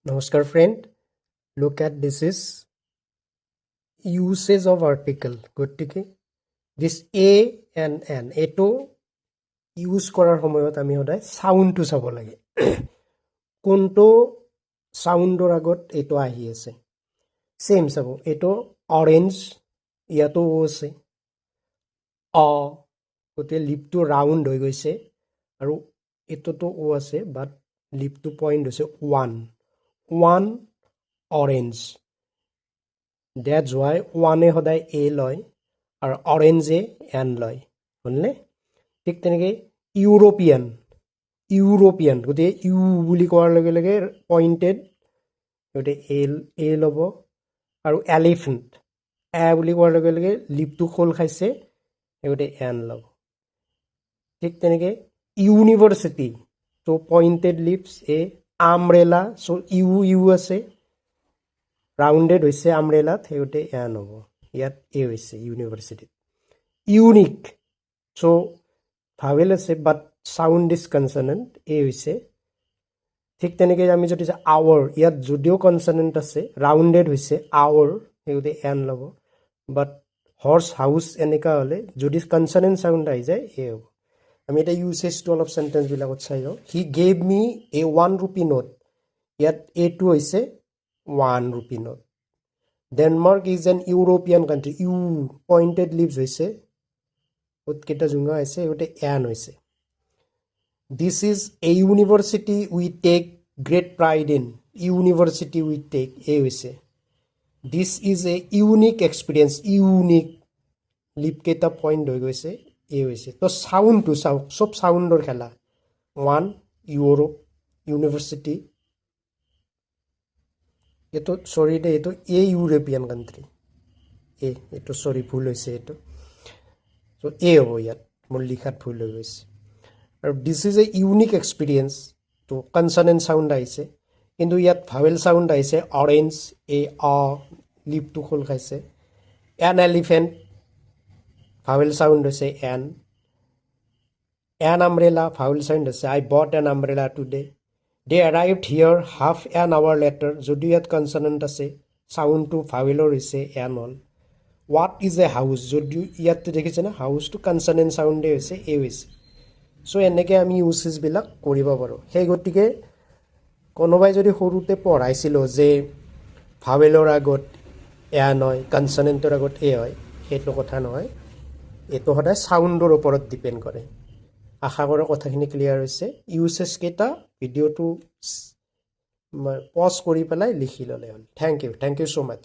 Namaskar friend, look at this is usage of article. গতিকে this a and n এইটো use কৰাৰ সময়ত আমি সদায় সাউণ্ডটো চাব লাগে কোনটো সাউণ্ডৰ আগত এইটো আহি আছে সেম চাব এইটো অৰেঞ্জ ইয়াতো ও আছে অ গতিকে লিপটো ৰাউণ্ড হৈ গৈছে আৰু এইটোতো ও আছে বাট লিপটো পইণ্ট হৈছে one orange. That's why one সদায় a লয় আৰু orange n লয় হলনে ঠিক তেনেকৈ ইউৰোপিয়ান গতিকে ইউ বুলি কোৱাৰ লগে লগে পইণ্টেড গতিকে এ ল'ব আৰু এলিফেণ্ট এ বুলি কোৱাৰ লগে লগে লিপটো খোল খাইছে গতিকে এন ল'ব ঠিক তেনেকৈ ইউনিভাৰ্চিটি চ' পইণ্টেড লিপছ এ আমব্ৰেলা চ' ইউ আছে ৰাউণ্ডেড হৈছে আমব্ৰেলাত সেইগতে এন হ'ব ইয়াত এ হৈছে ইউনিভাৰ্চিটিত ইউনিক চ' ভাৱেল আছে বাট চাউণ্ড ইজ কনচনেণ্ট এ হৈছে ঠিক তেনেকৈ আমি যদি আৱাৰ ইয়াত যদিও কনচনেণ্ট আছে ৰাউণ্ডেড হৈছে আৱাৰ সেইগতে এন ল'ব বাট হৰ্চ হাউচ এনেকুৱা হ'লে যদি কনচনেণ্ট চাউণ্ড আহি যায় এ হ'ব আমি এতিয়া ইউচেজটো অলপ চেণ্টেঞ্চবিলাকত চাই যাওঁ he gave me a 1 rupee note ইয়াত এটো হৈছে 1 rupee note Denmark is an European country you pointed leaves হৈছে কেইটা জোঙা হৈছে গোটেই এন হৈছে this is a university we take great pride in university we take a হৈছে this is a unique experience unique লিপকেইটা পইণ্ট হৈ গৈছে এ হৈছে তো চাউণ্ডটো চাওক চব চাউণ্ডৰ খেলা ওৱান ইউৰোপ ইউনিভাৰ্চিটি এইটো চৰি দে এইটো এ ইউৰোপিয়ান কাণ্ট্ৰি এইটো চৰি ভুল হৈছে এইটো চ' এ হ'ব ইয়াত মোৰ লিখাত ভুল হৈ গৈছে আৰু this is a unique experience তো কনচনেণ্ট চাউণ্ড আহিছে কিন্তু ইয়াত ভাৱেল চাউণ্ড আহিছে অৰেঞ্জ এ লিপটো খোল খাইছে এন এলিফেণ্ট ভাৱেল চাউণ্ড হৈছে এন আমব্ৰেলা ভাৱেল চাউণ্ড হৈছে I bought an umbrella today they arrived here half an hour later যদিও ইয়াত কনচনেণ্ট আছে চাউণ্ডটো ভাৱেলৰ হৈছে এন হ'ল হোৱাট ইজ এ হাউচ যদিও ইয়াত দেখিছে না হাউচটো কনচনেণ্ট চাউণ্ডে হৈছে এ হৈছে চ' এনেকৈ আমি ইউচেজবিলাক কৰিব পাৰোঁ সেই গতিকে কোনোবাই যদি সৰুতে পঢ়াইছিলোঁ যে ভাৱেলৰ আগত এন হয় কনচনেণ্টৰ আগত এ হয় সেইটো কথা নহয় এইটো সদায় চাউণ্ডৰ ওপৰত ডিপেণ্ড কৰে আশা কৰোঁ কথাখিনি ক্লিয়াৰ হৈছে ইউচেজকেইটা ভিডিঅ'টো পজ কৰি পেলাই লিখি ল'লে হ'ল থেংক ইউ ছ' মাছ